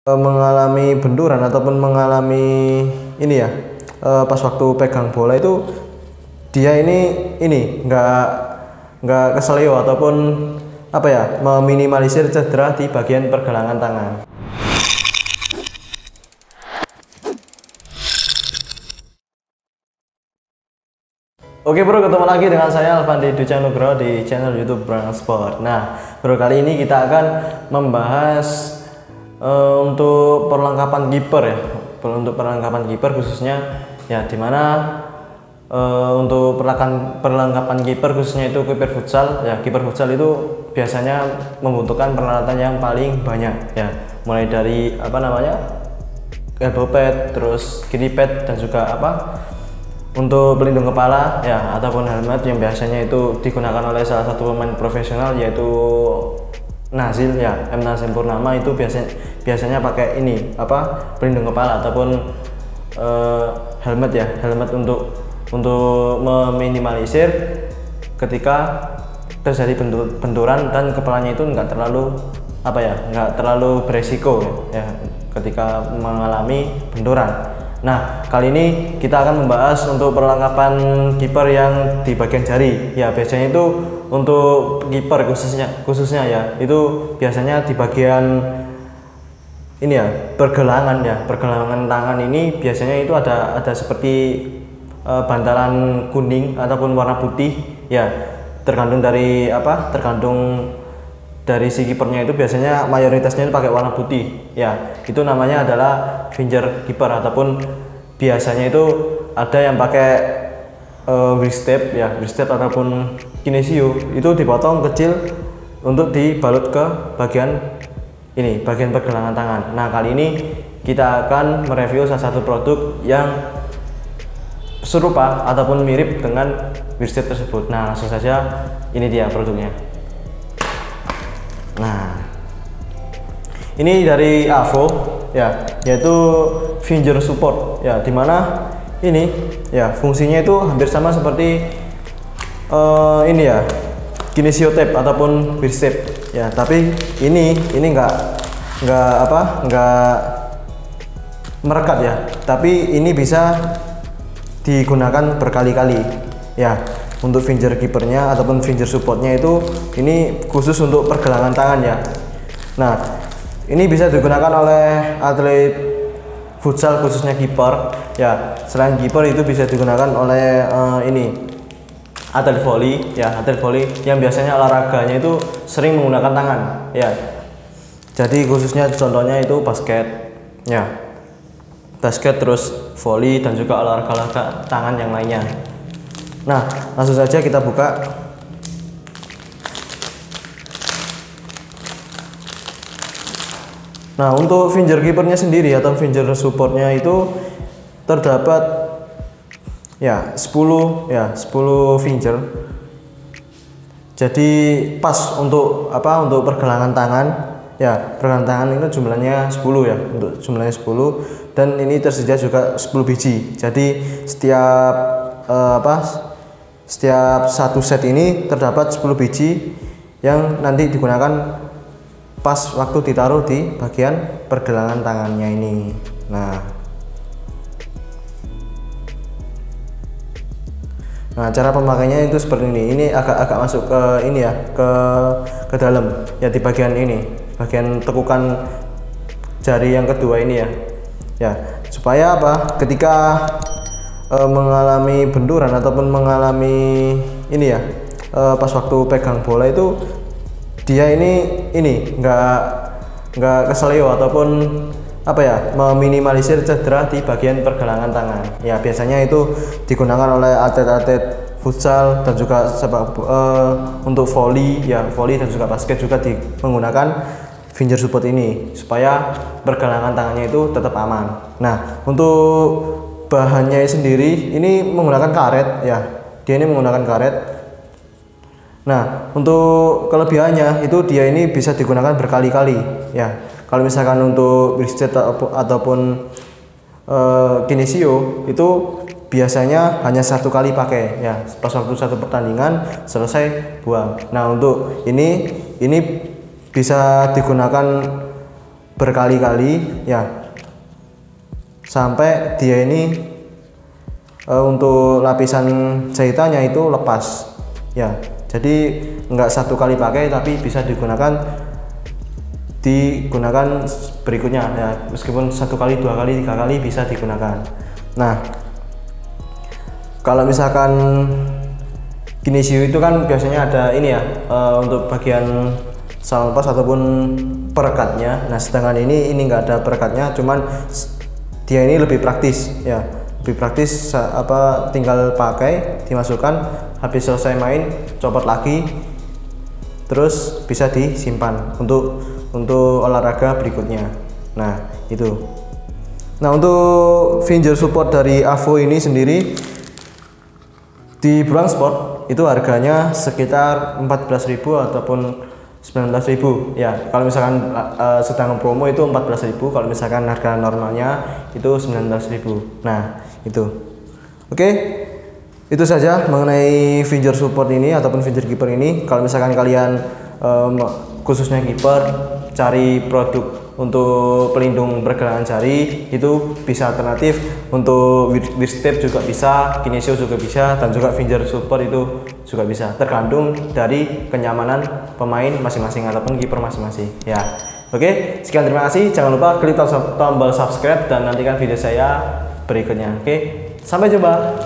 mengalami benturan ataupun mengalami ini ya, pas waktu pegang bola itu dia ini nggak kesleo ataupun apa ya, meminimalisir cedera di bagian pergelangan tangan. Oke bro, ketemu lagi dengan saya Alfandi Duca Nugroho di channel YouTube Brang Sport. Nah bro, kali ini kita akan membahas untuk perlengkapan kiper ya, untuk perlengkapan kiper khususnya ya, dimana untuk perlengkapan kiper khususnya itu kiper futsal ya. Kiper futsal itu biasanya membutuhkan peralatan yang paling banyak ya, mulai dari apa namanya, elbow pad, terus kidney pad, dan juga untuk pelindung kepala ya, ataupun helmet yang biasanya itu digunakan oleh salah satu pemain profesional yaitu Nazil ya, M. Nazil Purnama. Itu biasanya pakai ini pelindung kepala ataupun helmet ya, helmet untuk meminimalisir ketika terjadi benturan dan kepalanya itu nggak terlalu beresiko ya ketika mengalami benturan. Nah, kali ini kita akan membahas untuk perlengkapan kiper yang di bagian jari. Ya, biasanya itu untuk kiper khususnya ya, itu biasanya di bagian ini ya, pergelangan ya. Pergelangan tangan ini biasanya itu ada seperti bantalan kuning ataupun warna putih ya, tergantung dari si kipernya. Itu biasanya mayoritasnya pakai warna putih ya. Itu namanya adalah finger keeper, ataupun biasanya itu ada yang pakai wrist tape ya, wrist tape ataupun kinesio. Itu dipotong kecil untuk dibalut ke bagian pergelangan tangan. Nah, kali ini kita akan mereview salah satu produk yang serupa ataupun mirip dengan wrist tape tersebut. Nah, langsung saja, ini dia produknya. Nah, ini dari Avo ya, yaitu finger support ya, dimana ini ya fungsinya itu hampir sama seperti ini ya, kinesio tape ataupun wrist tape ya, tapi ini nggak merekat ya, tapi ini bisa digunakan berkali-kali ya. Untuk finger keepernya ataupun finger supportnya itu ini khusus untuk pergelangan tangan ya. Nah, ini bisa digunakan oleh atlet futsal khususnya kiper ya. Selain kiper itu bisa digunakan oleh atlet volley ya, atlet volley yang biasanya olahraganya itu sering menggunakan tangan ya. Jadi khususnya contohnya itu basket ya, basket, terus volley, dan juga olahraga tangan yang lainnya. Nah, langsung saja kita buka. Nah, untuk finger keepernya sendiri atau finger supportnya itu terdapat ya 10 finger. Jadi pas untuk pergelangan tangan ya, pergelangan tangan itu jumlahnya 10 ya, untuk jumlahnya 10, dan ini tersedia juga 10 biji. Jadi setiap satu set ini terdapat 10 biji yang nanti digunakan pas waktu ditaruh di bagian pergelangan tangannya ini. Nah, cara pemakainya itu seperti ini. Ini agak masuk ke ini ya, ke dalam ya, di bagian ini, bagian tekukan jari yang kedua ini ya, supaya ketika mengalami benturan ataupun mengalami ini ya, pas waktu pegang bola itu dia ini nggak kesleo ataupun meminimalisir cedera di bagian pergelangan tangan ya. Biasanya itu digunakan oleh atlet-atlet futsal dan juga untuk volley dan juga basket juga menggunakan finger support ini supaya pergelangan tangannya itu tetap aman. Nah, untuk bahannya sendiri ini menggunakan karet ya, dia ini menggunakan karet. Nah, untuk kelebihannya itu dia ini bisa digunakan berkali-kali ya. Kalau misalkan untuk wrist tape ataupun kinesio itu biasanya hanya satu kali pakai ya, pas waktu satu pertandingan selesai buang. Nah, untuk ini bisa digunakan berkali-kali ya, sampai dia ini untuk lapisan jahitannya itu lepas ya. Jadi nggak satu kali pakai, tapi bisa digunakan berikutnya ya, meskipun satu kali, dua kali, tiga kali bisa digunakan. Nah, kalau misalkan Kinesio itu kan biasanya ada ini ya, untuk bagian salpas ataupun perekatnya. Nah, sedangkan ini nggak ada perekatnya, cuman dia ini lebih praktis ya, lebih praktis tinggal pakai, dimasukkan, habis selesai main copot lagi, terus bisa disimpan untuk olahraga berikutnya. Nah itu. Nah, untuk finger support dari AVO ini sendiri di Branch Sport itu harganya sekitar 14.000 ataupun 19.000 ya. Kalau misalkan sedang promo itu 14.000, kalau misalkan harga normalnya itu 19.000. Nah itu. Oke, itu saja mengenai finger support ini ataupun finger keeper ini. Kalau misalkan kalian khususnya keeper cari produk untuk pelindung pergelangan jari, itu bisa alternatif untuk wrist tape juga bisa, Kinesio juga bisa, dan juga finger support itu juga bisa, tergantung dari kenyamanan pemain masing-masing ataupun kiper masing-masing ya. Oke, sekian, terima kasih. Jangan lupa klik tombol subscribe dan nantikan video saya berikutnya. Oke, sampai jumpa.